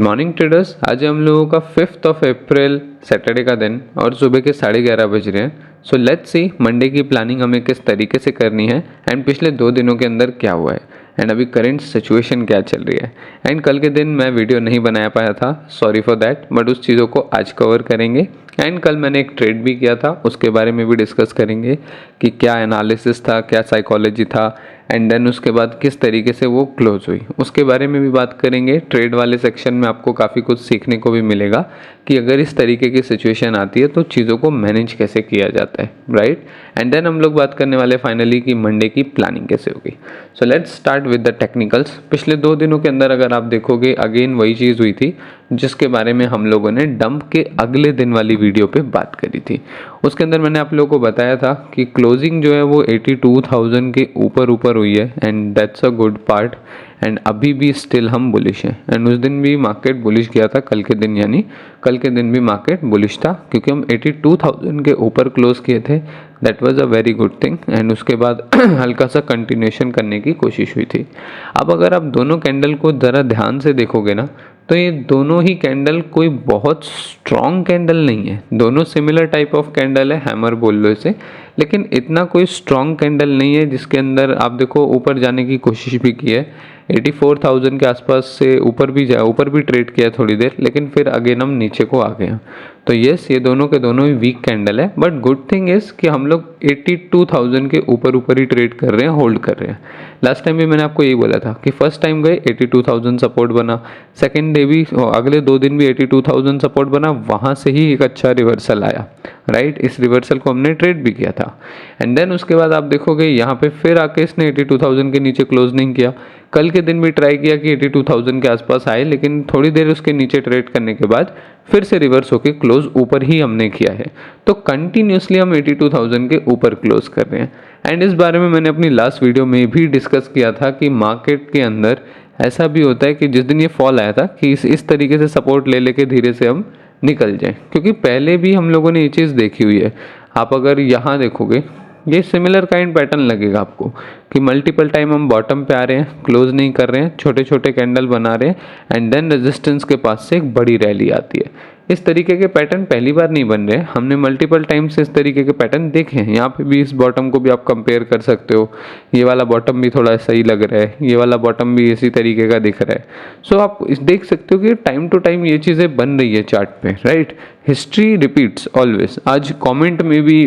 Morning traders, आज हम लोगों का 5 अप्रैल सैटरडे का दिन और सुबह के 11:30 बज रहे हैं। सो लेट्स सी मंडे की प्लानिंग हमें किस तरीके से करनी है एंड पिछले 2 दिनों के अंदर क्या हुआ है एंड अभी करंट सिचुएशन क्या चल रही है। एंड कल के दिन मैं वीडियो नहीं बना पाया था, सॉरी फॉर दैट, बट उस चीज़ों को आज कवर करेंगे। एंड कल मैंने एक ट्रेड भी किया था, उसके बारे में भी डिस्कस करेंगे कि क्या एनालिसिस था, क्या साइकोलॉजी था एंड देन उसके बाद किस तरीके से वो क्लोज हुई, उसके बारे में भी बात करेंगे। ट्रेड वाले सेक्शन में आपको काफ़ी कुछ सीखने को भी मिलेगा कि अगर इस तरीके की सिचुएशन आती है तो चीज़ों को मैनेज कैसे किया जाता है, राइट। एंड देन हम लोग बात करने वाले फाइनली कि मंडे की प्लानिंग कैसे होगी। So let's start with the technicals. पिछले 2 दिनों के अंदर अगर आप देखोगे अगेन वही चीज़ हुई थी जिसके बारे में हम लोगों ने डंप के अगले दिन वाली वीडियो पे बात करी थी। उसके अंदर मैंने आप लोगों को बताया था कि क्लोजिंग जो है वो 82,000 के ऊपर हुई है and that's a good part. And अभी भी स्टिल हम बुलिश हैं एंड उस दिन भी मार्केट बुलिश किया था, कल के दिन यानी कल के दिन भी मार्केट बुलिश था क्योंकि हम 82,000 के ऊपर क्लोज किए थे। That was a very good thing and उसके बाद हल्का सा कंटिन्यूएशन करने की कोशिश हुई थी। अब अगर आप दोनों कैंडल को ज़रा ध्यान से देखोगे ना तो ये दोनों ही कैंडल कोई बहुत स्ट्रॉन्ग कैंडल नहीं है, दोनों सिमिलर टाइप ऑफ कैंडल है, हैमर बोल लो इसे, लेकिन इतना कोई स्ट्रॉन्ग कैंडल नहीं है जिसके अंदर आप देखो ऊपर जाने की कोशिश भी की है। 84,000 के आसपास से ऊपर भी ट्रेड किया थोड़ी देर, लेकिन फिर अगेन हम नीचे को आ गए। तो यस, ये दोनों के दोनों ही वीक कैंडल है, बट गुड थिंग इज कि हम लोग 82,000 के ऊपर ही ट्रेड कर रहे हैं, होल्ड कर रहे हैं। लास्ट टाइम भी मैंने आपको यही बोला था कि फर्स्ट टाइम गए 82,000 सपोर्ट बना, सेकेंड डे भी अगले 2 दिन भी 82,000 सपोर्ट बना, वहाँ से ही एक अच्छा रिवर्सल आया, राइट। इस रिवर्सल को हमने ट्रेड भी किया था एंड देन उसके बाद आप देखोगे यहाँ पे फिर आके इसने 82,000 के नीचे क्लोज नहीं किया। कल के दिन भी ट्राई किया कि 82,000 के आसपास आए, लेकिन थोड़ी देर उसके नीचे ट्रेड करने के बाद फिर से रिवर्स होके क्लोज ऊपर ही हमने किया है। तो कंटिन्यूसली हम 82,000 के ऊपर क्लोज कर रहे हैं एंड इस बारे में मैंने अपनी लास्ट वीडियो में भी डिस्कस किया था कि मार्केट के अंदर ऐसा भी होता है कि जिस दिन ये फॉल आया था कि इस तरीके से सपोर्ट ले लेके धीरे से हम निकल जाए, क्योंकि पहले भी हम लोगों ने ये चीज़ देखी हुई है। आप अगर यहाँ देखोगे ये सिमिलर काइंड पैटर्न लगेगा आपको कि मल्टीपल टाइम हम बॉटम पे आ रहे हैं, क्लोज नहीं कर रहे हैं, छोटे छोटे कैंडल बना रहे हैं एंड देन रेजिस्टेंस के पास से एक बड़ी रैली आती है। इस तरीके के पैटर्न पहली बार नहीं बन रहे, हमने मल्टीपल टाइम्स इस तरीके के पैटर्न देखे हैं। यहाँ पे भी इस बॉटम को भी आप कंपेयर कर सकते हो, ये वाला बॉटम भी थोड़ा सही लग रहा है, ये वाला बॉटम भी इसी तरीके का दिख रहा है। सो आप देख सकते हो कि टाइम टू टाइम ये चीज़ें बन रही है चार्ट पे, राइट। History repeats always. आज कॉमेंट में भी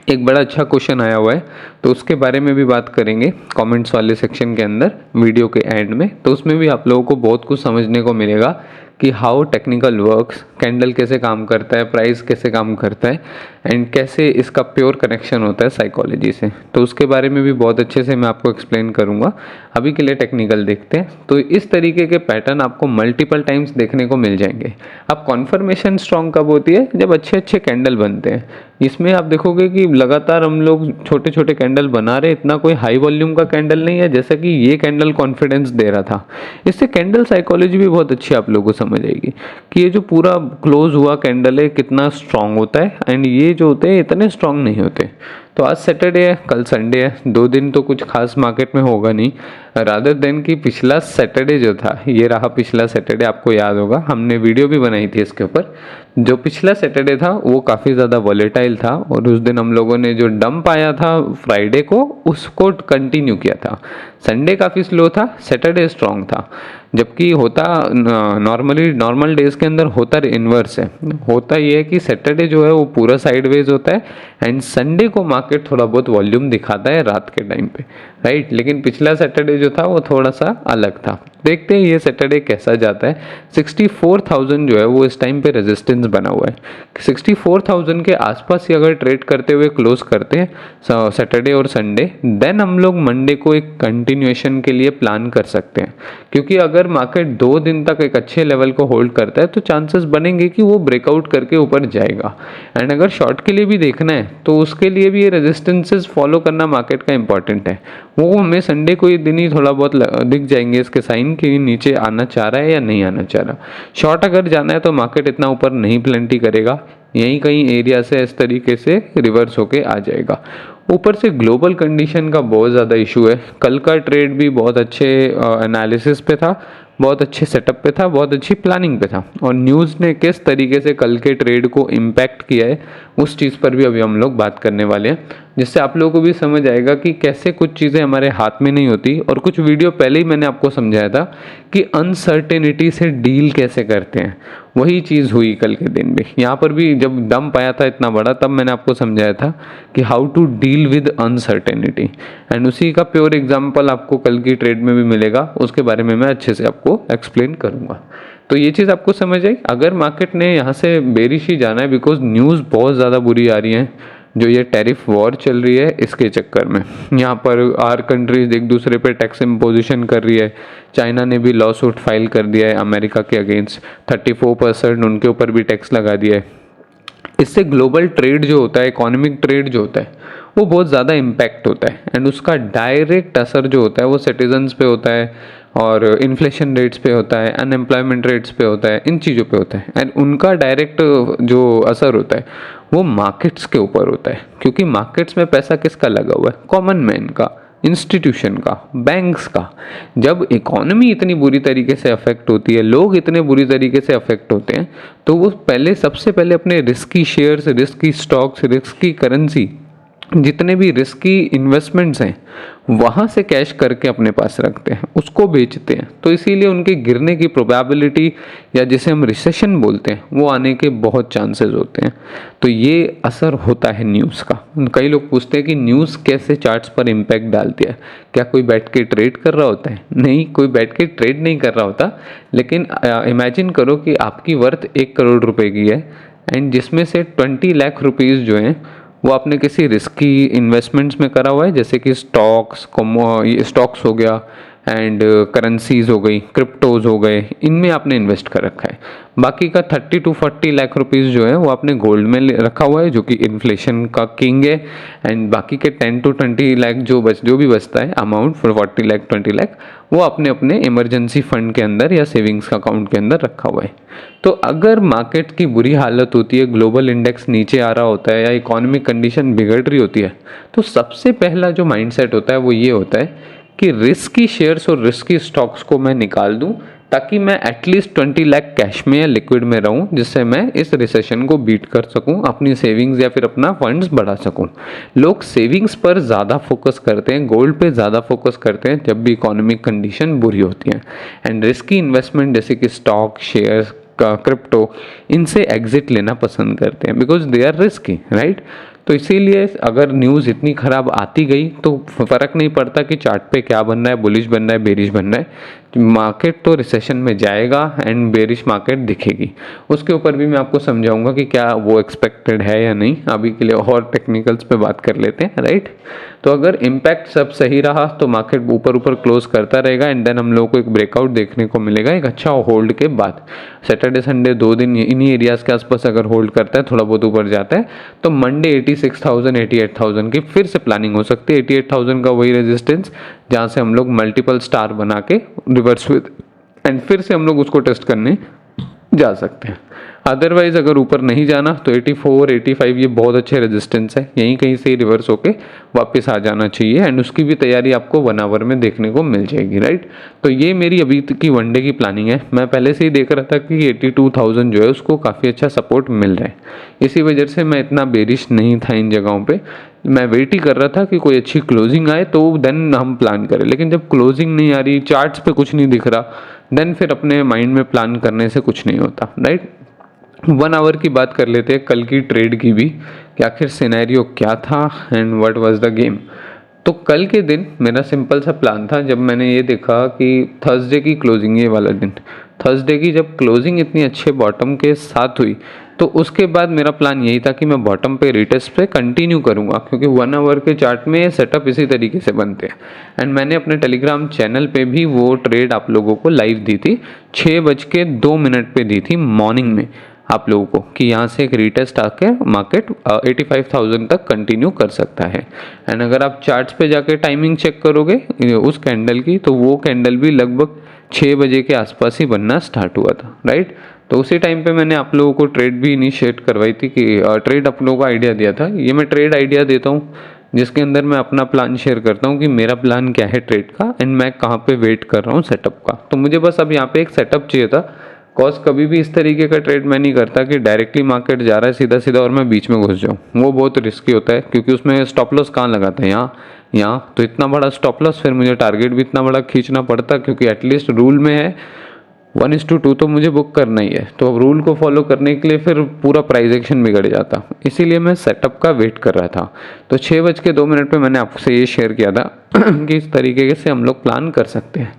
एक बड़ा अच्छा क्वेश्चन आया हुआ है, तो उसके बारे में भी बात करेंगे कमेंट्स वाले सेक्शन के अंदर वीडियो के एंड में। तो उसमें भी आप लोगों को बहुत कुछ समझने को मिलेगा कि हाउ टेक्निकल वर्क्स, कैंडल कैसे काम करता है, प्राइस कैसे काम करता है एंड कैसे इसका प्योर कनेक्शन होता है साइकोलॉजी से। तो उसके बारे में भी बहुत अच्छे से मैं आपको एक्सप्लेन करूंगा। अभी के लिए टेक्निकल देखते हैं। तो इस तरीके के पैटर्न आपको मल्टीपल टाइम्स देखने को मिल जाएंगे। अब कॉन्फर्मेशन स्ट्रॉन्ग कब होती है? जब अच्छे अच्छे कैंडल बनते हैं। इसमें आप देखोगे कि लगातार हम लोग छोटे छोटे कैंडल बना रहे, इतना कोई हाई वॉल्यूम का कैंडल नहीं है जैसा कि ये कैंडल कॉन्फिडेंस दे रहा था। इससे कैंडल साइकोलॉजी भी बहुत अच्छी आप लोगों को समझ आएगी कि ये जो पूरा क्लोज हुआ कैंडल है कितना स्ट्रांग होता है एंड ये जो होते हैं इतने स्ट्रांग नहीं होते। तो आज सैटरडे है, कल संडे है, 2 दिन तो कुछ खास मार्केट में होगा नहीं, रादर देन कि पिछला सैटरडे जो था, ये रहा पिछला सैटरडे, आपको याद होगा हमने वीडियो भी बनाई थी इसके ऊपर। जो पिछला सैटरडे था वो काफ़ी ज़्यादा वॉलेटाइल था और उस दिन हम लोगों ने जो डंप आया था फ्राइडे को उसको कंटिन्यू किया था। संडे काफ़ी स्लो था, सैटरडे स्ट्रॉन्ग था, जबकि होता नॉर्मल डेज के अंदर होता इन्वर्स है। होता ये है कि सैटरडे जो है वो पूरा साइडवेज होता है एंड संडे को मार्केट थोड़ा बहुत वॉल्यूम दिखाता है रात के टाइम पे, राइट। लेकिन पिछला सैटरडे जो था वो थोड़ा सा अलग था। देखते हैं ये सैटरडे कैसा जाता है। 64,000 जो है वो इस टाइम पे रेजिस्टेंस बना हुआ है। 64,000 के आसपास ही अगर ट्रेड करते हुए क्लोज करते हैं सैटरडे और संडे, देन हम लोग मंडे को एक कंटिन्यूएशन के लिए प्लान कर सकते हैं। क्योंकि अगर मार्केट 2 दिन तक एक अच्छे लेवल को होल्ड करता है तो चांसेस बनेंगे कि वो ब्रेकआउट करके ऊपर जाएगा। एंड अगर शॉर्ट के लिए भी देखना है तो उसके लिए भी ये रेजिस्टेंसेस फॉलो करना मार्केट का इंपॉर्टेंट है। वो हमें संडे को ही दिन ही थोड़ा बहुत दिख जाएंगे इसके साइन कि नीचे आना चाह रहा है या नहीं आना चाह रहा। शॉर्ट अगर जाना है तो मार्केट इतना ऊपर नहीं प्लेंटी करेगा, यहीं कहीं एरिया से इस तरीके से रिवर्स होके आ जाएगा। ऊपर से ग्लोबल कंडीशन का बहुत ज़्यादा इशू है। कल का ट्रेड भी बहुत अच्छे एनालिसिस पे था, बहुत अच्छे सेटअप पे था, बहुत अच्छी प्लानिंग पे था। और न्यूज़ ने किस तरीके से कल के ट्रेड को इम्पैक्ट किया है उस चीज़ पर भी अभी हम लोग बात करने वाले हैं, जिससे आप लोगों को भी समझ आएगा कि कैसे कुछ चीज़ें हमारे हाथ में नहीं होती। और कुछ वीडियो पहले ही मैंने आपको समझाया था कि अनसर्टेनिटी से डील कैसे करते हैं, वही चीज़ हुई कल के दिन भी। यहाँ पर भी जब दम पाया था इतना बड़ा, तब मैंने आपको समझाया था कि how to deal with uncertainty, and उसी का प्योर एग्जांपल आपको कल की ट्रेड में भी मिलेगा। उसके बारे में मैं अच्छे से आपको एक्सप्लेन करूँगा। तो ये चीज़ आपको समझ आई। अगर मार्केट ने यहाँ से बेरिश ही जाना है, बिकॉज न्यूज़ बहुत ज़्यादा बुरी आ रही है, जो ये टैरिफ वॉर चल रही है इसके चक्कर में। यहाँ पर आर कंट्रीज एक दूसरे पे टैक्स इम्पोजिशन कर रही है। चाइना ने भी लॉ सूट फाइल कर दिया है अमेरिका के अगेंस्ट, 34% उनके ऊपर भी टैक्स लगा दिया है। इससे ग्लोबल ट्रेड जो होता है, इकोनॉमिक ट्रेड जो होता है, वो बहुत ज़्यादा इम्पैक्ट होता है। एंड उसका डायरेक्ट असर जो होता है वो सिटीजन्स पे होता है, और इन्फ्लेशन रेट्स पे होता है, अनएम्प्लॉयमेंट रेट्स पे होता है, इन चीज़ों पे होता है। एंड उनका डायरेक्ट जो असर होता है वो मार्केट्स के ऊपर होता है, क्योंकि मार्केट्स में पैसा किसका लगा हुआ है? कॉमन मैन का, इंस्टीट्यूशन का, बैंक्स का। जब इकोनॉमी इतनी बुरी तरीके से अफेक्ट होती है, लोग इतने बुरी तरीके से अफेक्ट होते हैं, तो वो सबसे पहले अपने risky shares, risky stocks, risky currency, जितने भी रिस्की इन्वेस्टमेंट्स हैं, वहाँ से कैश करके अपने पास रखते हैं, उसको बेचते हैं। तो इसीलिए उनके गिरने की प्रोबेबिलिटी, या जिसे हम रिसेशन बोलते हैं, वो आने के बहुत चांसेस होते हैं। तो ये असर होता है न्यूज़ का। कई लोग पूछते हैं कि न्यूज़ कैसे चार्ट्स पर इम्पैक्ट डालती है। क्या कोई बैठ के ट्रेड कर रहा होता है? नहीं, कोई बैठ के ट्रेड नहीं कर रहा होता। लेकिन इमेजिन करो कि आपकी वर्थ 1 करोड़ रुपए की है, एंड जिसमें से 20 लाख रुपीज़ जो हैं वो आपने किसी रिस्की इन्वेस्टमेंट्स में करा हुआ है, जैसे कि स्टॉक्स हो गया, एंड करेंसीज हो गई, क्रिप्टोज हो गए, इनमें आपने इन्वेस्ट कर रखा है। बाकी का 30 to 40 लाख रुपीज़ जो है वो आपने गोल्ड में रखा हुआ है, जो कि इन्फ्लेशन का किंग है। एंड बाकी के 10 to 20 लाख जो भी बचता है अमाउंट, 40 लाख 20 लाख, वो आपने अपने इमरजेंसी फंड के अंदर या सेविंग्स अकाउंट के अंदर रखा हुआ है। तो अगर मार्केट की बुरी हालत होती है, ग्लोबल इंडेक्स नीचे आ रहा होता है, या इकोनॉमिक कंडीशन बिगड़ रही होती है, तो सबसे पहला जो माइंडसेट होता है वो ये होता है कि रिस्की शेयर्स और रिस्की स्टॉक्स को मैं निकाल दूं, ताकि मैं एटलीस्ट 20 लाख कैश में या लिक्विड में रहूं, जिससे मैं इस रिसेशन को बीट कर सकूं, अपनी सेविंग्स या फिर अपना फंड्स बढ़ा सकूं। लोग सेविंग्स पर ज़्यादा फोकस करते हैं, गोल्ड पे ज़्यादा फोकस करते हैं जब भी इकोनॉमिक कंडीशन बुरी होती है। एंड रिस्की इन्वेस्टमेंट जैसे कि स्टॉक, शेयर्स, क्रिप्टो, इनसे एग्जिट लेना पसंद करते हैं, because they are risky, right. तो इसीलिए अगर न्यूज़ इतनी ख़राब आती गई तो फ़र्क नहीं पड़ता कि चार्ट पे क्या बन रहा है, बुलिश बन रहा है, बेरिश बन रहा है, मार्केट तो रिसेशन में जाएगा एंड बेरिश मार्केट दिखेगी। उसके ऊपर भी मैं आपको समझाऊंगा कि क्या वो एक्सपेक्टेड है या नहीं। अभी के लिए और टेक्निकल्स पे बात कर लेते हैं, राइट। तो अगर इम्पैक्ट सब सही रहा तो मार्केट ऊपर ऊपर क्लोज करता रहेगा, एंड देन हम लोगों को एक ब्रेकआउट देखने को मिलेगा एक अच्छा होल्ड के बाद। सैटरडे संडे 2 दिन इन्हीं एरियाज के आसपास अगर होल्ड करता है, थोड़ा बहुत ऊपर जाता है, तो मंडे 86,000 88,000 की फिर से प्लानिंग हो सकती है। 88,000 का वही रेजिस्टेंस जहाँ से हम लोग मल्टीपल स्टार बना के रिवर्स विद, एंड फिर से हम लोग उसको टेस्ट करने जा सकते हैं। अदरवाइज अगर ऊपर नहीं जाना तो 84 85 ये बहुत अच्छे रेजिस्टेंस है, यहीं कहीं से रिवर्स होके वापस आ जाना चाहिए, एंड उसकी भी तैयारी आपको 1 आवर में देखने को मिल जाएगी, राइट। तो ये मेरी अभी तक की वनडे की प्लानिंग है। मैं पहले से ही देख रहा था कि 82,000 जो है उसको काफ़ी अच्छा सपोर्ट मिल रहा है, इसी वजह से मैं इतना बेरिश नहीं था इन जगहों पर। मैं वेट ही कर रहा था कि कोई अच्छी क्लोजिंग आए तो देन हम प्लान करें, लेकिन जब क्लोजिंग नहीं आ रही, चार्ट्स पे कुछ नहीं दिख रहा, देन फिर अपने माइंड में प्लान करने से कुछ नहीं होता, राइट। 1 आवर की बात कर लेते हैं कल की ट्रेड की भी, कि आखिर सिनेरियो क्या था and what was the game. तो कल के दिन मेरा सिंपल सा प्लान था, जब मैंने ये देखा कि थर्सडे की क्लोजिंग, ये वाला दिन थर्सडे की जब क्लोजिंग इतनी अच्छे बॉटम के साथ हुई, तो उसके बाद मेरा प्लान यही था कि मैं बॉटम पे रिटेस्ट पे कंटिन्यू करूंगा, क्योंकि 1 आवर के चार्ट में सेटअप इसी तरीके से बनते हैं। एंड मैंने अपने टेलीग्राम चैनल पे भी वो ट्रेड आप लोगों को लाइव दी थी, 6:02 पे दी थी मॉर्निंग में आप लोगों को, कि यहाँ से एक रिटेस्ट आके मार्केट 85,000 तक कंटिन्यू कर सकता है। एंड अगर आप चार्ट्स पे जाके टाइमिंग चेक करोगे उस कैंडल की, तो वो कैंडल भी लगभग 6 बजे के आसपास ही बनना स्टार्ट हुआ था, राइट। तो उसी टाइम पे मैंने आप लोगों को ट्रेड भी इनिशिएट करवाई थी, कि ट्रेड आप लोगों को आइडिया दिया था। ये मैं ट्रेड आइडिया देता हूँ जिसके अंदर मैं अपना प्लान शेयर करता हूँ कि मेरा प्लान क्या है ट्रेड का एंड मैं कहाँ पे वेट कर रहा हूँ सेटअप का। तो मुझे बस अब यहाँ पे एक सेटअप चाहिए था। कॉज कभी भी इस तरीके का ट्रेड मैं नहीं करता कि डायरेक्टली मार्केट जा रहा है सीधा सीधा और मैं बीच में घुस जाऊँ, वो बहुत रिस्की होता है क्योंकि उसमें स्टॉप लॉस कहाँ लगाते हैं, यहाँ तो इतना बड़ा स्टॉप लॉस, फिर मुझे टारगेट भी इतना बड़ा खींचना पड़ता क्योंकि एटलीस्ट रूल में है 1:2 तो मुझे बुक करना ही है। तो अब रूल को फॉलो करने के लिए फिर पूरा प्राइस एक्शन बिगड़ जाता, इसीलिए मैं सेटअप का वेट कर रहा था। तो 6:02 पे मैंने आपसे ये शेयर किया था कि इस तरीके से हम लोग प्लान कर सकते हैं।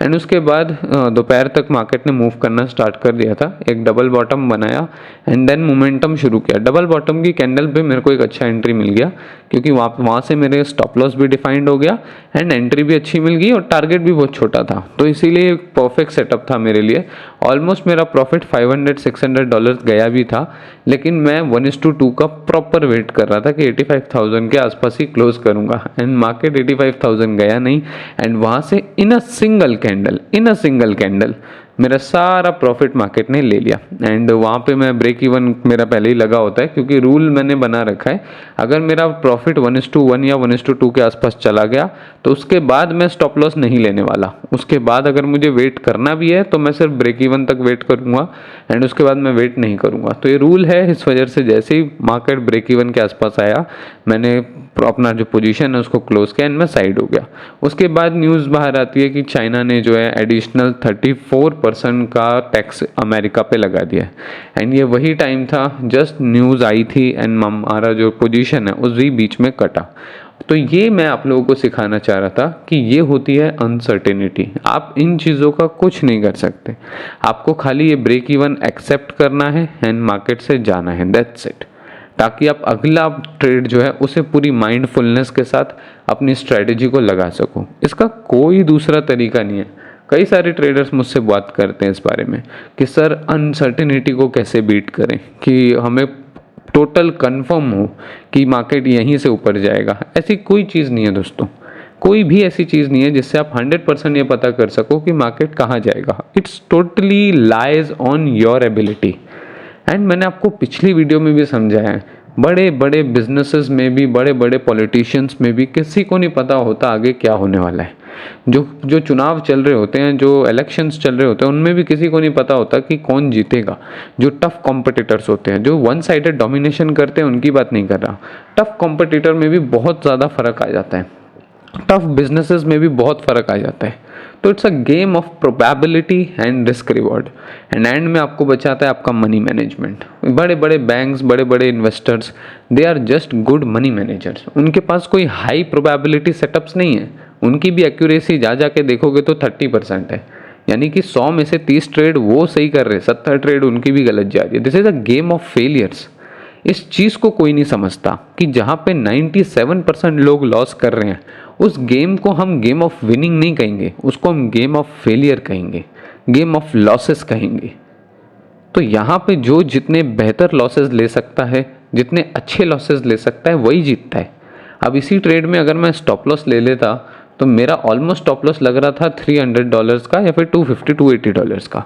एंड उसके बाद दोपहर तक मार्केट ने मूव करना स्टार्ट कर दिया था, एक डबल बॉटम बनाया एंड देन मोमेंटम शुरू किया। डबल बॉटम की कैंडल पे मेरे को एक अच्छा एंट्री मिल गया क्योंकि वहाँ से मेरे स्टॉप लॉस भी डिफाइंड हो गया एंड एंट्री भी अच्छी मिल गई और टारगेट भी बहुत छोटा था। तो इसीलिए एक परफेक्ट सेटअप था मेरे लिए। ऑलमोस्ट मेरा प्रॉफिट $500-600 गया भी था, लेकिन मैं 1:2 का प्रॉपर वेट कर रहा था कि 85,000 के आसपास ही क्लोज करूंगा एंड मार्केट 85,000 गया नहीं एंड वहाँ से इन अ सिंगल कैंडल मेरा सारा प्रॉफिट मार्केट ने ले लिया। एंड वहाँ पे मैं ब्रेक इवन मेरा पहले ही लगा होता है क्योंकि रूल मैंने बना रखा है, अगर मेरा प्रॉफिट 1:1 या 1:2 के आसपास चला गया तो उसके बाद मैं स्टॉप लॉस नहीं लेने वाला। उसके बाद अगर मुझे वेट करना भी है तो मैं सिर्फ ब्रेक इवन तक वेट करूँगा एंड उसके बाद मैं वेट नहीं करूँगा। तो ये रूल है, इस वजह से जैसे ही मार्केट ब्रेक इवन के आसपास आया मैंने अपना जो पोजीशन है उसको क्लोज किया एंड मैं साइड हो गया। उसके बाद न्यूज़ बाहर आती है कि चाइना ने जो है एडिशनल 34% का टैक्स अमेरिका पे लगा दिया है एंड ये वही टाइम था जस्ट न्यूज़ आई थी एंड हमारा जो पोजीशन है उस भी बीच में कटा। तो ये मैं आप लोगों को सिखाना चाह रहा था कि ये होती है अनसर्टेनिटी। आप इन चीज़ों का कुछ नहीं कर सकते, आपको खाली ये ब्रेक इवन एक्सेप्ट करना है एंड मार्केट से जाना है, दैट्स इट। ताकि आप अगला ट्रेड जो है उसे पूरी माइंडफुलनेस के साथ अपनी स्ट्रेटजी को लगा सको। इसका कोई दूसरा तरीका नहीं है। कई सारे ट्रेडर्स मुझसे बात करते हैं इस बारे में कि सर अनसर्टेनिटी को कैसे बीट करें कि हमें टोटल कंफर्म हो कि मार्केट यहीं से ऊपर जाएगा। ऐसी कोई चीज़ नहीं है दोस्तों, कोई भी ऐसी चीज़ नहीं है जिससे आप 100% ये पता कर सको कि मार्केट कहाँ जाएगा। It's totally lies on your ability. And मैंने आपको पिछली वीडियो में भी समझाया है, बड़े बड़े बिजनेसेस में भी, बड़े बड़े पॉलिटिशियंस में भी किसी को नहीं पता होता आगे क्या होने वाला है। जो चुनाव चल रहे होते हैं, जो इलेक्शंस चल रहे होते हैं, उनमें भी किसी को नहीं पता होता कि कौन जीतेगा। जो टफ कॉम्पिटिटर्स होते हैं, जो वन साइडेड डोमिनेशन करते हैं, उनकी बात नहीं कर रहा। टफ कॉम्पिटिटर में भी बहुत ज़्यादा फर्क आ जाता है, टफ बिजनेसेस में भी बहुत फ़र्क आ जाता है। तो it's a game of probability and risk reward and and में आपको बचाता है आपका मनी मैनेजमेंट। बड़े बड़े बैंक्स, बड़े बड़े investors, they are just good money managers. उनके पास कोई हाई प्रोबेबिलिटी सेटअप्स नहीं है। उनकी भी एक्यूरेसी जा जाके देखोगे तो 30% है, यानी कि 100 में से 30 ट्रेड वो सही कर रहे, 70 ट्रेड उनकी भी गलत जा रही है। This is a game of failures. इस चीज़ को कोई नहीं समझता कि जहाँ पे 97% लोग लॉस कर रहे हैं, उस गेम को हम गेम ऑफ विनिंग नहीं कहेंगे, उसको हम गेम ऑफ फेलियर कहेंगे, गेम ऑफ लॉसेस कहेंगे। तो यहाँ पे जो जितने बेहतर लॉसेस ले सकता है, जितने अच्छे लॉसेस ले सकता है, वही जीतता है। अब इसी ट्रेड में अगर मैं स्टॉप लॉस ले लेता तो मेरा ऑलमोस्ट स्टॉप लॉस लग रहा था $300 का या फिर $250-280 का।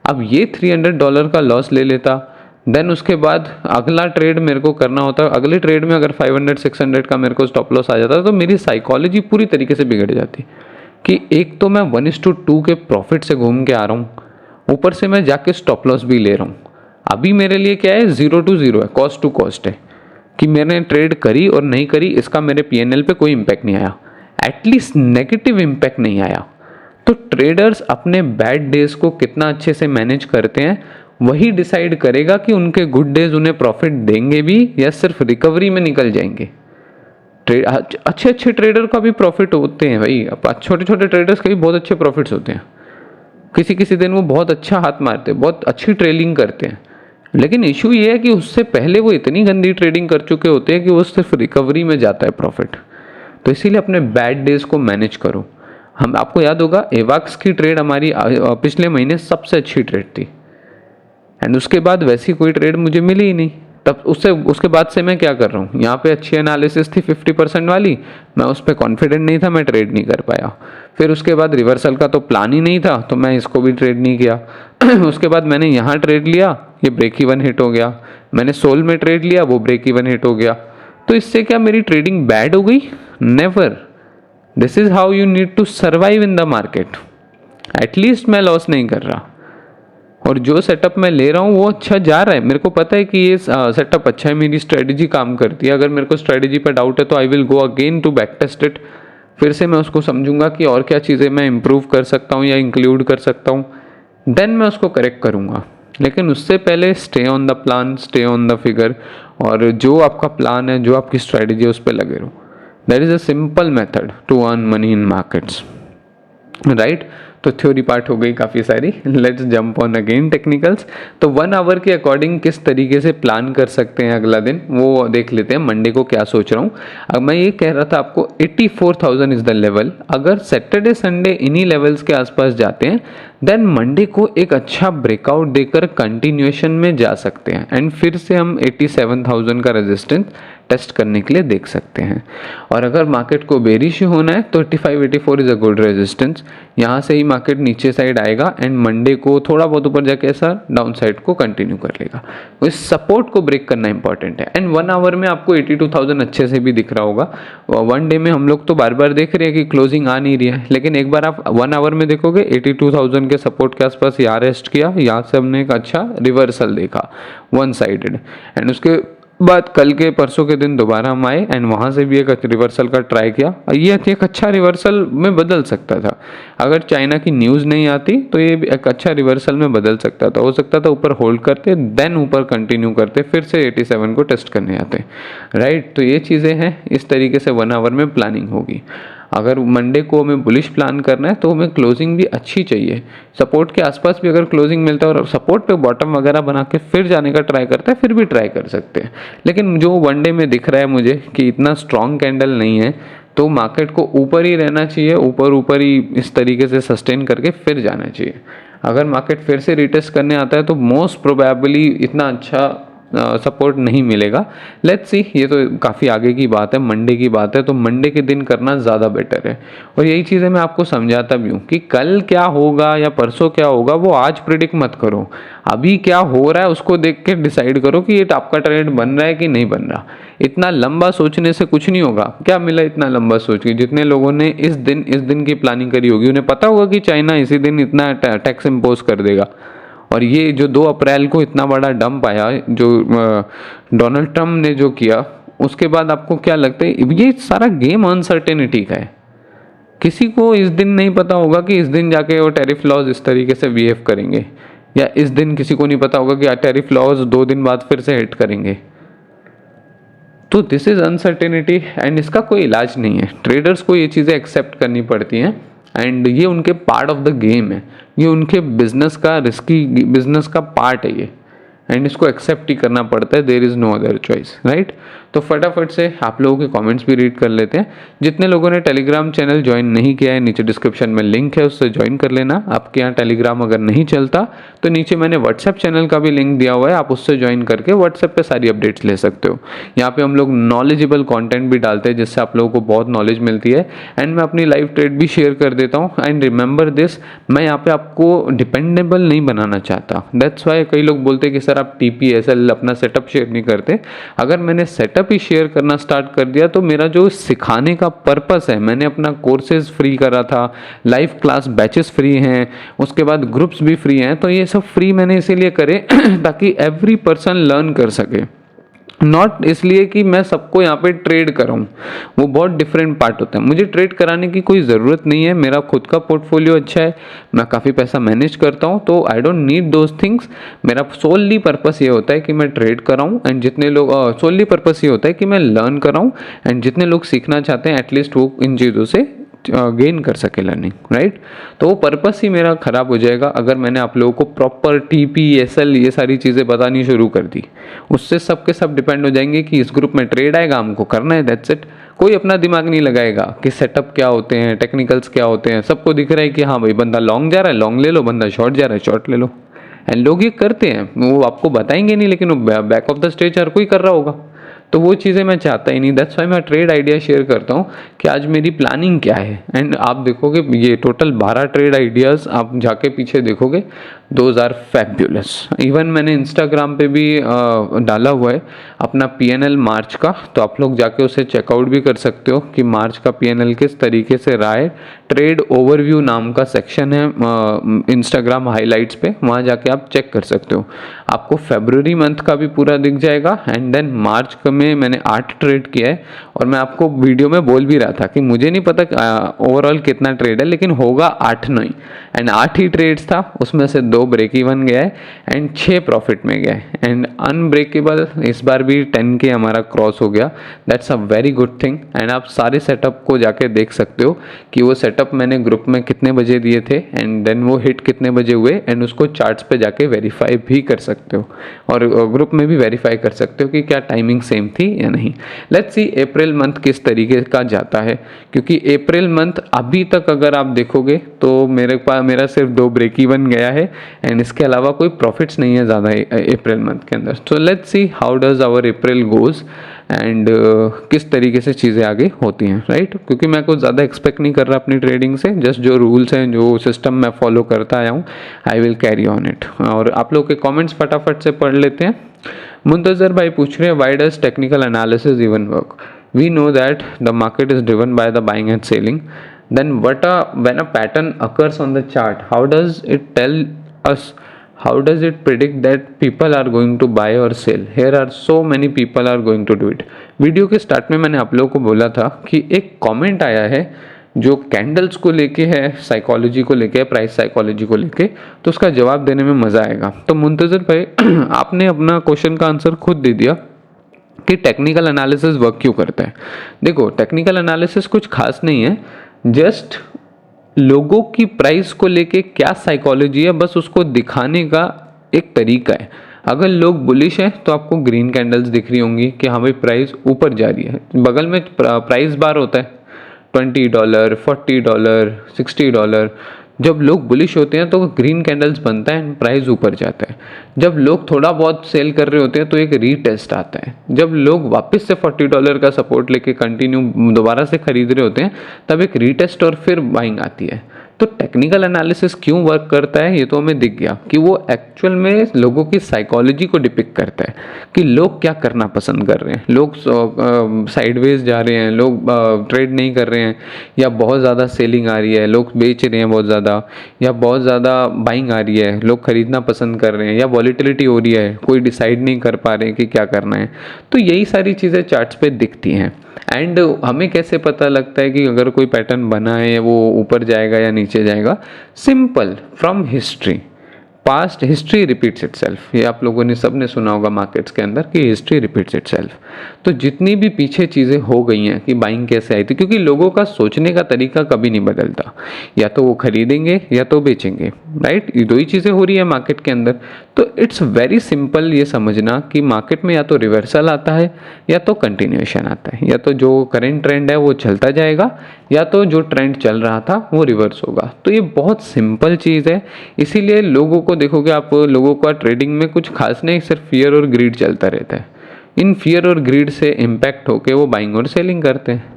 अब ये $300 का लॉस ले लेता, देन उसके बाद अगला ट्रेड मेरे को करना होता, अगले ट्रेड में अगर 500-600 का मेरे को स्टॉप लॉस आ जाता तो मेरी साइकोलॉजी पूरी तरीके से बिगड़ जाती कि एक तो मैं 1:2 के प्रॉफिट से घूम के आ रहा हूँ, ऊपर से मैं जाके स्टॉप लॉस भी ले रहा हूँ। अभी मेरे लिए क्या है, 0 to 0 है, कॉस्ट टू कॉस्ट है कि मैंने ट्रेड करी और नहीं करी, इसका मेरे PNL पे कोई इम्पैक्ट नहीं आया, एटलीस्ट नेगेटिव इम्पैक्ट नहीं आया। तो ट्रेडर्स अपने बैड डेज को कितना अच्छे से मैनेज करते हैं वही डिसाइड करेगा कि उनके गुड डेज उन्हें प्रॉफिट देंगे भी या सिर्फ रिकवरी में निकल जाएंगे। अच्छे अच्छे ट्रेडर का भी प्रॉफिट होते हैं भाई, छोटे छोटे ट्रेडर्स के भी बहुत अच्छे प्रॉफिट्स होते हैं। किसी किसी दिन वो बहुत अच्छा हाथ मारते हैं, बहुत अच्छी ट्रेडिंग करते हैं, लेकिन इशू ये है कि उससे पहले वो इतनी गंदी ट्रेडिंग कर चुके होते हैं कि वो सिर्फ रिकवरी में जाता है प्रॉफिट। तो इसीलिए अपने बैड डेज को मैनेज करो। हम आपको याद होगा एवाक्स की ट्रेड हमारी पिछले महीने सबसे अच्छी ट्रेड थी एंड उसके बाद वैसी कोई ट्रेड मुझे मिली ही नहीं। तब उसके बाद से मैं क्या कर रहा हूँ, यहाँ पे अच्छी एनालिसिस थी 50% वाली, मैं उस पर कॉन्फिडेंट नहीं था, मैं ट्रेड नहीं कर पाया। फिर उसके बाद रिवर्सल का तो प्लान ही नहीं था, तो मैं इसको भी ट्रेड नहीं किया। उसके बाद मैंने यहाँ ट्रेड लिया, ये ब्रेक इवन हिट हो गया। मैंने सोल में ट्रेड लिया, वो ब्रेक इवन हिट हो गया। तो इससे क्या मेरी ट्रेडिंग बैड हो गई? Never. This is how you need to survive in the market. At least मैं लॉस नहीं कर रहा, और जो सेटअप मैं ले रहा हूँ वो अच्छा जा रहा है। मेरे को पता है कि ये सेटअप अच्छा है, मेरी स्ट्रेटजी काम करती है। अगर मेरे को स्ट्रेटजी पर डाउट है तो I will go again to back test it. फिर से मैं उसको समझूंगा कि और क्या चीज़ें मैं इंप्रूव कर सकता हूँ या इंक्लूड कर सकता हूँ, देन मैं उसको करेक्ट करूँगा। लेकिन उससे पहले stay on the plan, stay on the figure, और जो आपका प्लान है, जो आपकी स्ट्रेटजी है, उस पर लगे रहो। That is a simple method to earn money in markets, right. तो थ्योरी पार्ट हो गई काफ़ी सारी। Let's jump on again technicals. तो 1 आवर के अकॉर्डिंग किस तरीके से प्लान कर सकते हैं अगला दिन, वो देख लेते हैं। मंडे को क्या सोच रहा हूँ। अब मैं ये कह रहा था आपको 84,000 इज़ द लेवल। अगर सैटरडे संडे इन्हीं लेवल्स के आसपास जाते हैं, देन मंडे को एक अच्छा ब्रेकआउट देकर कंटिन्यूएशन में जा सकते हैं, एंड फिर से हम 87,000 का रेजिस्टेंस टेस्ट करने के लिए देख सकते हैं। और अगर मार्केट को बेरिश होना है तो 85-84 इज़ अ गुड रेजिस्टेंस। यहाँ से ही मार्केट नीचे साइड आएगा एंड मंडे को थोड़ा बहुत ऊपर जाके ऐसा डाउन साइड को कंटिन्यू कर लेगा। तो इस सपोर्ट को ब्रेक करना इंपॉर्टेंट है। एंड 1 आवर में आपको 82,000 अच्छे से भी दिख रहा होगा। 1 डे में हम लोग तो बार बार देख रहे हैं कि क्लोजिंग आ नहीं रही है, लेकिन एक बार आप 1 आवर में देखोगे 82,000 के सपोर्ट के आसपास यहाँ रेस्ट किया, यहाँ से हमने एक अच्छा रिवर्सल देखा, 1 साइडेड। एंड उसके बाद कल के परसों के दिन दोबारा हम आए एंड वहाँ से भी एक रिवर्सल का ट्राई किया। ये एक अच्छा रिवर्सल में बदल सकता था। अगर चाइना की न्यूज़ नहीं आती तो ये एक अच्छा रिवर्सल में बदल सकता था। हो सकता था ऊपर होल्ड करते, देन ऊपर कंटिन्यू करते, फिर से 87 को टेस्ट करने आते, राइट। तो ये चीज़ें हैं, इस तरीके से 1 आवर में प्लानिंग होगी। अगर मंडे को हमें बुलिश प्लान करना है तो हमें क्लोजिंग भी अच्छी चाहिए। सपोर्ट के आसपास भी अगर क्लोजिंग मिलता है और सपोर्ट पे बॉटम वगैरह बना के फिर जाने का ट्राई करता है, फिर भी ट्राई कर सकते हैं। लेकिन जो वनडे में दिख रहा है मुझे कि इतना स्ट्रॉन्ग कैंडल नहीं है, तो मार्केट को ऊपर ही रहना चाहिए, ऊपर ही इस तरीके से सस्टेन करके फिर जाना चाहिए। अगर मार्केट फिर से रिटेस्ट करने आता है तो मोस्ट प्रोबेबली इतना अच्छा सपोर्ट नहीं मिलेगा। लेट्स सी, ये तो काफ़ी आगे की बात है, मंडे की बात है, तो मंडे के दिन करना ज़्यादा बेटर है। और यही चीज़ें मैं आपको समझाता भी हूँ कि कल क्या होगा या परसों क्या होगा वो आज प्रिडिक्ट मत करो। अभी क्या हो रहा है उसको देख के डिसाइड करो कि ये आपका ट्रेंड बन रहा है कि नहीं बन रहा। इतना लंबा सोचने से कुछ नहीं होगा। क्या मिला इतना लंबा सोच के? जितने लोगों ने इस दिन की प्लानिंग करी होगी उन्हें पता होगा कि चाइना इसी दिन इतना टैक्स इम्पोज कर देगा, और ये जो 2 अप्रैल को इतना बड़ा डंप आया जो डोनाल्ड ट्रम्प ने जो किया, उसके बाद आपको क्या लगता है ये सारा गेम अनसर्टेनिटी का है। किसी को इस दिन नहीं पता होगा कि इस दिन जाके वो टैरिफ लॉज इस तरीके से बिहेव करेंगे, या इस दिन किसी को नहीं पता होगा कि टैरिफ लॉज 2 दिन बाद फिर से हिट करेंगे। तो दिस इज अनसर्टेनिटी एंड इसका कोई इलाज नहीं है। ट्रेडर्स को ये चीज़ें एक्सेप्ट करनी पड़ती हैं एंड ये उनके पार्ट ऑफ द गेम है, ये उनके बिजनेस का रिस्की बिजनेस का पार्ट है ये, एंड इसको एक्सेप्ट ही करना पड़ता है। There is no other choice, right. तो फटाफट से आप लोगों के कमेंट्स भी रीड कर लेते हैं। जितने लोगों ने टेलीग्राम चैनल ज्वाइन नहीं किया है, नीचे डिस्क्रिप्शन में लिंक है, उससे ज्वाइन कर लेना। आपके यहाँ टेलीग्राम अगर नहीं चलता तो नीचे मैंने व्हाट्सएप चैनल का भी लिंक दिया हुआ है, आप उससे ज्वाइन करके व्हाट्सएप पे सारी अपडेट्स ले सकते हो। यहाँ पे हम लोग नॉलेजेबल कंटेंट भी डालते हैं जिससे आप लोगों को बहुत नॉलेज मिलती है, एंड मैं अपनी लाइव ट्रेड भी शेयर कर देता हूँ। एंड रिमेंबर दिस, मैं यहाँ पे आपको डिपेंडेबल नहीं बनाना चाहता। दैट्स वाई कई लोग बोलते हैं कि सर आप TPSL अपना सेटअप शेयर नहीं करते। अगर मैंने सेटअप ही शेयर करना स्टार्ट कर दिया तो मेरा जो सिखाने का पर्पस है, मैंने अपना कोर्सेज फ्री करा था, लाइव क्लास बैचेस फ्री हैं, उसके बाद ग्रुप्स भी फ्री हैं, तो ये सब फ्री मैंने इसीलिए करे ताकि एवरी पर्सन लर्न कर सके, नॉट इसलिए कि मैं सबको यहाँ पे ट्रेड कराऊँ। वो बहुत डिफरेंट पार्ट होता है। मुझे ट्रेड कराने की कोई ज़रूरत नहीं है, मेरा खुद का पोर्टफोलियो अच्छा है, मैं काफ़ी पैसा मैनेज करता हूँ, तो I don't need those things. मेरा सोलली पर्पस ये होता है कि मैं ट्रेड कराऊँ, एंड जितने लोग सोलली पर्पस ये होता है कि मैं लर्न कराऊँ, एंड जितने लोग सीखना चाहते हैं एटलीस्ट वो इन चीज़ों से गेन कर सके लर्निंग, राइट। तो वो पर्पस ही मेरा ख़राब हो जाएगा अगर मैंने आप लोगों को प्रॉपर TPSL ये सारी चीज़ें बतानी शुरू कर दी। उससे सब के सब डिपेंड हो जाएंगे कि इस ग्रुप में ट्रेड आएगा, हमको करना है, दैट्स इट। कोई अपना दिमाग नहीं लगाएगा कि सेटअप क्या होते हैं, टेक्निकल्स क्या होते हैं। सबको दिख रहा है कि हाँ भाई बंदा लॉन्ग जा रहा है, लॉन्ग ले लो, बंदा शॉर्ट जा रहा है, शॉर्ट ले लो। एंड लोग ये करते हैं, वो आपको बताएंगे नहीं, लेकिन वो बैक ऑफ द स्टेज हर कोई कर रहा होगा। तो वो चीज़ें मैं चाहता ही नहीं। दैट्स वाई मैं ट्रेड आइडिया शेयर करता हूँ कि आज मेरी प्लानिंग क्या है। एंड आप देखोगे ये टोटल 12 ट्रेड आइडियाज़ आप जाके पीछे देखोगे दोज आर फैब्यूलस। इवन मैंने इंस्टाग्राम पे भी डाला हुआ है अपना पीएनएल मार्च का, तो आप लोग जाके उसे चेकआउट भी कर सकते हो कि मार्च का पीएनएल किस तरीके से रहा है। ट्रेड ओवरव्यू नाम का सेक्शन है इंस्टाग्राम हाइलाइट्स पे, वहाँ जाके आप चेक कर सकते हो। आपको फरवरी मंथ का भी पूरा दिख जाएगा। एंड देन मार्च में मैंने 8 ट्रेड किया है, और मैं आपको वीडियो में बोल भी रहा था कि मुझे नहीं पता ओवरऑल कितना ट्रेड है, लेकिन होगा 8 नहीं। एंड 8 ही ट्रेड्स था, उसमें से 2 ब्रेक इवन गया है एंड 6 प्रॉफिट में गया है। एंड अनब्रेकेबल इस बार भी 10K हमारा क्रॉस हो गया। That's a very good thing. And आप सारे सेटअप को जाके देख सकते हो कि वो सेटअप मैंने ग्रुप में कितने बजे दिए थे एंड देन वो हिट कितने बजे हुए, एंड उसको चार्ट्स पे जाके वेरीफाई भी कर सकते हो, और ग्रुप में भी वेरीफाई कर सकते हो कि क्या टाइमिंग सेम थी या नहीं। लेट्स सी अप्रैल मंथ किस तरीके का जाता है, क्योंकि अप्रैल मंथ अभी तक अगर आप देखोगे तो मेरा सिर्फ 2 ब्रेक इवन गया है, एंड इसके अलावा कोई प्रॉफिट्स नहीं है ज़्यादा अप्रैल मंथ के अंदर। So let's see how does our April goes, and किस तरीके से चीज़ें आगे होती हैं, राइट। क्योंकि मैं कुछ ज़्यादा एक्सपेक्ट नहीं कर रहा अपनी ट्रेडिंग से, जस्ट जो रूल्स हैं, जो सिस्टम मैं फॉलो करता आया हूँ, I will carry on it. और आप लोग के कमेंट्स फटाफट से पढ़ लेते हैं। मुंतजर भाई पूछ रहे हैं, why does technical analysis even work? We know that the market is driven by the buying and selling. Then when a pattern occurs on the chart, how does it tell us, how does it predict that people are going to buy or sell? Here are so many people are going to do it. Video के start में मैंने आप लोगों को बोला था कि एक कमेंट आया है जो कैंडल्स को लेके है, साइकोलॉजी को लेके है, प्राइस साइकोलॉजी को लेके, तो उसका जवाब देने में मज़ा आएगा। तो मुंतजर भाई आपने अपना क्वेश्चन का आंसर खुद दे दिया कि टेक्निकल एनालिसिस वर्क क्यों करता है। देखो, टेक्निकल एनालिसिस कुछ खास नहीं है, जस्ट लोगों की प्राइस को लेके क्या साइकोलॉजी है, बस उसको दिखाने का एक तरीका है। अगर लोग बुलिश हैं तो आपको ग्रीन कैंडल्स दिख रही होंगी कि हाँ भाई प्राइस ऊपर जा रही है। बगल में प्राइस बार होता है $20, $40, $60। जब लोग बुलिश होते हैं तो ग्रीन कैंडल्स बनता है, प्राइस ऊपर जाता है। जब लोग थोड़ा बहुत सेल कर रहे होते हैं तो एक रीटेस्ट आता है। जब लोग वापस से $40 का सपोर्ट लेके कंटिन्यू दोबारा से खरीद रहे होते हैं, तब एक रीटेस्ट और फिर बाइंग आती है। तो टेक्निकल एनालिसिस क्यों वर्क करता है, ये तो हमें दिख गया कि वो एक्चुअल में लोगों की साइकोलॉजी को डिपिक्ट करता है कि लोग क्या करना पसंद कर रहे हैं। लोग साइडवेज जा रहे हैं, लोग ट्रेड नहीं कर रहे हैं, या बहुत ज़्यादा सेलिंग आ रही है, लोग बेच रहे हैं बहुत ज़्यादा, या बहुत ज़्यादा बाइंग आ रही है, लोग खरीदना पसंद कर रहे हैं, या वॉलीटिलिटी हो रही है, कोई डिसाइड नहीं कर पा रहे हैं कि क्या करना है। तो यही सारी चीज़ें चार्ट्स पे दिखती हैं। एंड हमें कैसे पता लगता है कि अगर कोई पैटर्न बना है वो ऊपर जाएगा या नीचे जाएगा? Simple, from history. Past history repeats itself. ये आप लोगों ने सबने सुना होगा मार्केट्स के अंदर कि हिस्ट्री रिपीट्स इटसेल्फ। तो जितनी भी पीछे चीज़ें हो गई हैं कि बाइंग कैसे आई थी, क्योंकि लोगों का सोचने का तरीका कभी नहीं बदलता, या तो वो खरीदेंगे या तो बेचेंगे, राइट। ये 2 ही चीज़ें हो रही है मार्केट के अंदर। तो इट्स वेरी सिंपल ये समझना कि मार्केट में या तो रिवर्सल आता है या तो कंटिन्यूएशन आता है, या तो जो करेंट ट्रेंड है वो चलता जाएगा, या तो जो ट्रेंड चल रहा था वो रिवर्स होगा। तो ये बहुत सिंपल चीज़ है। इसीलिए लोगों को देखोगे आप, लोगों का ट्रेडिंग में कुछ खास नहीं, सिर्फ फियर और ग्रीड चलता रहता है। इन फियर और ग्रीड से इम्पैक्ट होके वो बाइंग और सेलिंग करते हैं।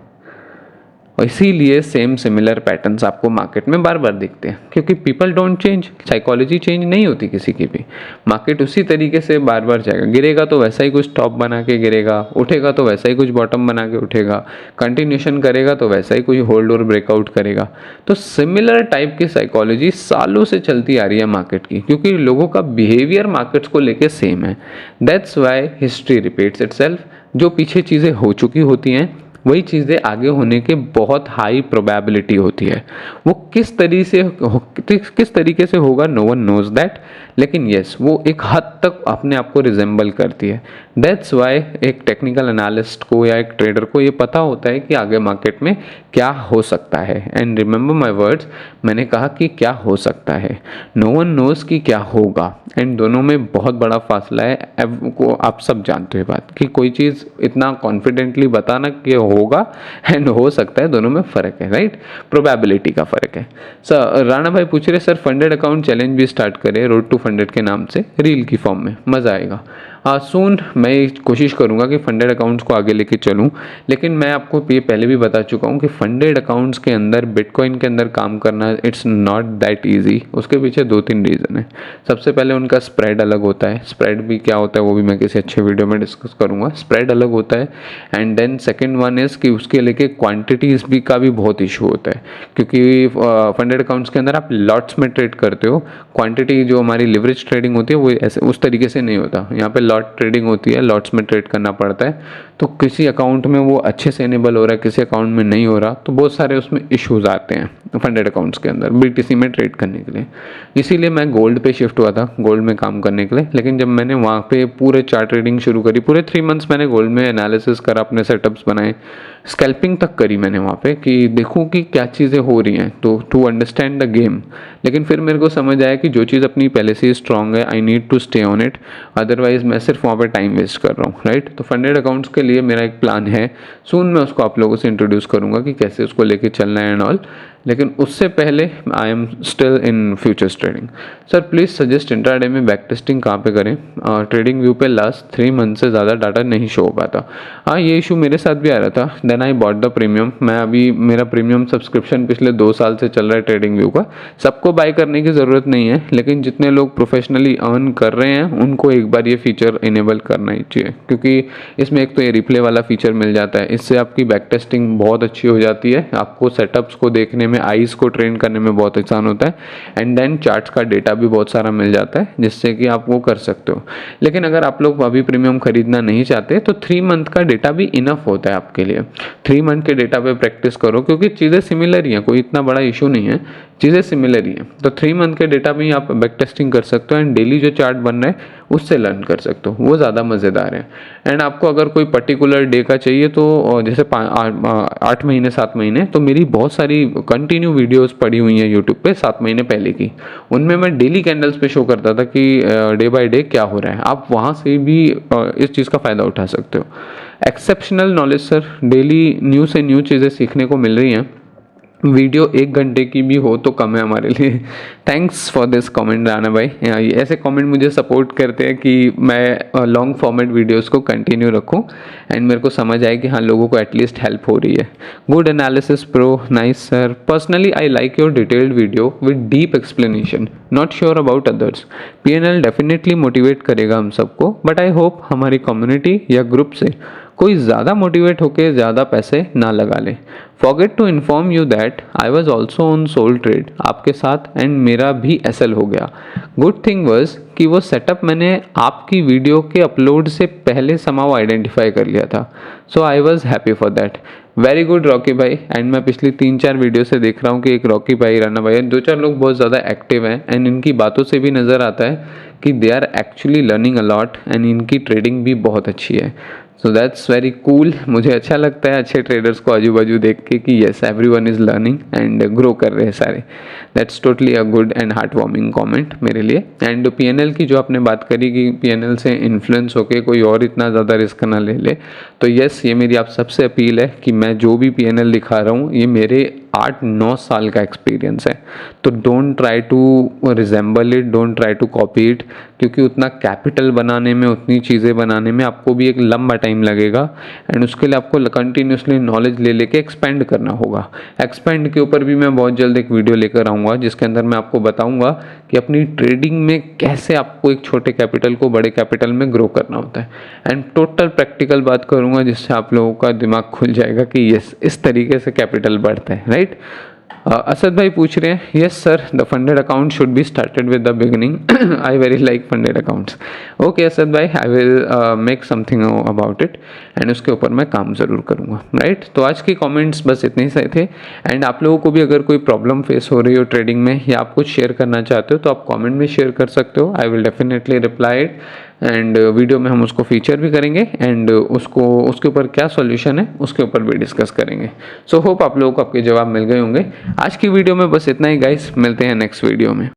और इसीलिए सेम सिमिलर पैटर्न्स आपको मार्केट में बार बार दिखते हैं, क्योंकि people don't change, psychology change नहीं होती किसी की भी। मार्केट उसी तरीके से बार बार जाएगा, गिरेगा तो वैसा ही कुछ टॉप बना के गिरेगा, उठेगा तो वैसा ही कुछ बॉटम बना के उठेगा, कंटिन्यूशन करेगा तो वैसा ही कोई होल्ड और ब्रेकआउट करेगा। तो सिमिलर टाइप की साइकोलॉजी सालों से चलती आ रही है मार्केट की, क्योंकि लोगों का बिहेवियर मार्केट्स को लेके सेम है। That's why history repeats itself. जो पीछे चीज़ें हो चुकी होती हैं वही चीज़ें आगे होने के बहुत हाई प्रोबेबिलिटी होती है। वो किस तरीके से होगा, नो वन नोज दैट, लेकिन यस वो एक हद तक अपने आप को रिजेंबल करती है। दैट्स वाई एक टेक्निकल एनालिस्ट को या एक ट्रेडर को ये पता होता है कि आगे मार्केट में क्या हो सकता है। एंड रिमेंबर माई वर्ड्स, मैंने कहा कि क्या हो सकता है, नो वन नोज कि क्या होगा। एंड दोनों में बहुत बड़ा फासला है। को आप सब जानते हो बात कि कोई चीज़ इतना कॉन्फिडेंटली बताना कि होगा एंड हो सकता है, दोनों में फ़र्क है, राइट। प्रोबेबिलिटी का फ़र्क है। सर राणा भाई पूछ रहे सर फंडेड अकाउंट चैलेंज भी स्टार्ट करें रोड टू फंडेड के नाम से रील की फॉर्म में, मज़ा आएगा। सून मैं कोशिश करूँगा कि फंडेड अकाउंट्स को आगे लेके चलूँ, लेकिन मैं आपको ये पहले भी बता चुका हूँ कि फंडेड अकाउंट्स के अंदर बिटकॉइन के अंदर काम करना इट्स नॉट दैट ईजी। उसके पीछे 2-3 रीज़न है। सबसे पहले उनका स्प्रेड अलग होता है, स्प्रेड भी क्या होता है वो भी मैं किसी अच्छे वीडियो में डिस्कस करूँगा, स्प्रेड अलग होता है। And then second one is कि उसके लेके क्वान्टिटीज़ भी का भी बहुत इशू होता है, क्योंकि फंडेड अकाउंट्स के अंदर आप लॉट्स में ट्रेड करते हो, क्वांटिटी जो हमारी लिवरेज ट्रेडिंग होती है वो ऐसे उस तरीके से नहीं होता। यहाँ पे लॉट ट्रेडिंग होती है, लॉट्स में ट्रेड करना पड़ता है, तो किसी अकाउंट में वो अच्छे से इनेबल हो रहा है, किसी अकाउंट में नहीं हो रहा, तो बहुत सारे उसमें इश्यूज आते हैं फंडेड अकाउंट्स के अंदर BTC में ट्रेड करने के लिए। इसीलिए मैं गोल्ड पे शिफ्ट हुआ था, गोल्ड में काम करने के लिए। लेकिन जब मैंने वहाँ पे पूरे चार्ट ट्रेडिंग शुरू करी, पूरे 3 मंथ्स मैंने गोल्ड में एनालिसिस करा, अपने सेटअप्स बनाए, स्कैल्पिंग तक करी मैंने वहाँ पे कि देखूँ कि क्या चीज़ें हो रही हैं, तो टू अंडरस्टैंड द गेम। लेकिन फिर मेरे को समझ आया कि जो चीज़ अपनी पहले से ही स्ट्रांग है, I need to stay on it, otherwise मैं सिर्फ वहाँ पे टाइम वेस्ट कर रहा हूँ, राइट। तो फंडेड अकाउंट्स के लिए मेरा एक प्लान है, सून मैं उसको आप लोगों से इंट्रोड्यूस करूँगा कि कैसे उसको लेके चलना है एंड ऑल। लेकिन उससे पहले I am still in futures trading. Sir please suggest intraday में बैक टेस्टिंग कहाँ पे करें? ट्रेडिंग व्यू पे लास्ट 3 मंथ से ज़्यादा डाटा नहीं शो हो पाता। हाँ, ये इशू मेरे साथ भी आ रहा था। Then I bought the premium. मैं अभी मेरा प्रीमियम सब्सक्रिप्शन पिछले 2 साल से चल रहा है ट्रेडिंग व्यू का। सबको बाय करने की ज़रूरत नहीं है, लेकिन जितने लोग प्रोफेशनली अर्न कर रहे हैं उनको एक बार ये फीचर इनेबल करना ही चाहिए, क्योंकि इसमें एक तो ये रिप्ले वाला फीचर मिल जाता है, इससे आपकी बैक टेस्टिंग बहुत अच्छी हो जाती है, आपको सेटअप्स को देखने में, आईज को ट्रेन करने में बहुत आसान होता है। एंड देन चार्ट्स का डेटा भी बहुत सारा मिल जाता है, जिससे कि आप वो कर सकते हो। लेकिन अगर आप लोग अभी प्रीमियम खरीदना नहीं चाहते तो 3 मंथ का डेटा भी इनफ होता है आपके लिए। 3 मंथ के डेटा पे प्रैक्टिस करो, क्योंकि चीज़ें सिमिलर ही हैं, कोई इतना बड़ा इशू नहीं है, चीज़ें सिमिलर ही हैं। तो 3 मंथ के डेटा में ही आप बैक टेस्टिंग कर सकते हो एंड डेली जो चार्ट बन रहा है उससे लर्न कर सकते हो, वो ज़्यादा मज़ेदार है। एंड आपको अगर कोई पर्टिकुलर डे का चाहिए तो जैसे 8 महीने 7 महीने, तो मेरी बहुत सारी कंटिन्यू वीडियोस पड़ी हुई हैं यूट्यूब पे 7 महीने पहले की। उनमें मैं डेली कैंडल्स पे शो करता था कि डे बाय डे क्या हो रहा है। आप वहाँ से भी इस चीज़ का फ़ायदा उठा सकते हो। Exceptional knowledge sir, daily new से न्यू चीज़ें सीखने को मिल रही हैं। वीडियो 1 घंटे की भी हो तो कम है हमारे लिए। Thanks for this comment Rana भाई। ऐसे कमेंट मुझे सपोर्ट करते हैं कि मैं लॉन्ग फॉर्मेट वीडियोस को कंटिन्यू रखूं एंड मेरे को समझ आए कि हाँ, लोगों को एटलीस्ट हेल्प हो रही है। Good analysis pro, nice sir. Personally I like your detailed video with deep explanation, not sure about others. PNL definitely motivate करेगा हम सबको, बट आई होप हमारी कम्युनिटी या ग्रुप से कोई ज़्यादा मोटिवेट होकर ज़्यादा पैसे ना लगा ले। Forget to inform you that I was also on sole trade आपके साथ एंड मेरा भी SL हो गया। गुड थिंग वॉज कि वो सेटअप मैंने आपकी वीडियो के अपलोड से पहले समाव आइडेंटिफाई कर लिया था, so I was happy for that. Very good Rocky भाई। एंड मैं पिछली 3-4 वीडियो से देख रहा हूँ कि एक रॉकी भाई, राना भाई, 2-4 लोग बहुत ज़्यादा एक्टिव हैं एंड इनकी बातों से भी नज़र आता है कि they are actually learning a lot and इनकी ट्रेडिंग भी बहुत अच्छी है। So that's very cool. मुझे अच्छा लगता है अच्छे ट्रेडर्स को आजू बाजू देख के कि yes everyone is learning and grow कर रहे हैं सारे। That's totally a good and heart warming comment मेरे लिए। एंड PNL की जो आपने बात करी कि PNL से इन्फ्लुएंस होके कोई और इतना ज़्यादा रिस्क ना ले ले, तो येस, ये मेरी आप सबसे अपील है कि मैं जो भी PNL दिखा रहा हूँ ये मेरे 8-9 साल का एक्सपीरियंस है। तो don't try to resemble it, don't try to copy it, क्योंकि उतना कैपिटल बनाने में, उतनी चीज़ें बनाने में आपको भी एक लंबा टाइम लगेगा एंड उसके लिए आपको कंटिन्यूसली नॉलेज ले लेके एक्सपेंड करना होगा। एक्सपेंड के ऊपर भी मैं बहुत जल्द एक वीडियो लेकर आऊँगा जिसके अंदर मैं आपको बताऊँगा कि अपनी ट्रेडिंग में कैसे आपको एक छोटे कैपिटल को बड़े कैपिटल में ग्रो करना होता है एंड टोटल प्रैक्टिकल बात करूँगा, जिससे आप लोगों का दिमाग खुल जाएगा कि यस, इस तरीके से कैपिटल बढ़ता है, राइट। असद भाई पूछ रहे हैं, yes sir, the funded account should be started with the beginning. I very like funded accounts. Okay Asad भाई, I will make something about it and उसके ऊपर मैं काम ज़रूर करूँगा, राइट। तो आज के कमेंट्स बस इतने ही सही थे एंड आप लोगों को भी अगर कोई प्रॉब्लम फेस हो रही हो ट्रेडिंग में या आप कुछ शेयर करना चाहते हो तो आप कमेंट में शेयर कर सकते हो। I will definitely reply it and video में हम उसको फीचर भी करेंगे एंड उसके ऊपर क्या सॉल्यूशन है उसके ऊपर भी डिस्कस करेंगे। सो होप आप लोगों को आपके जवाब मिल गए होंगे। आज की वीडियो में बस इतना ही गाइस, मिलते हैं नेक्स्ट वीडियो में।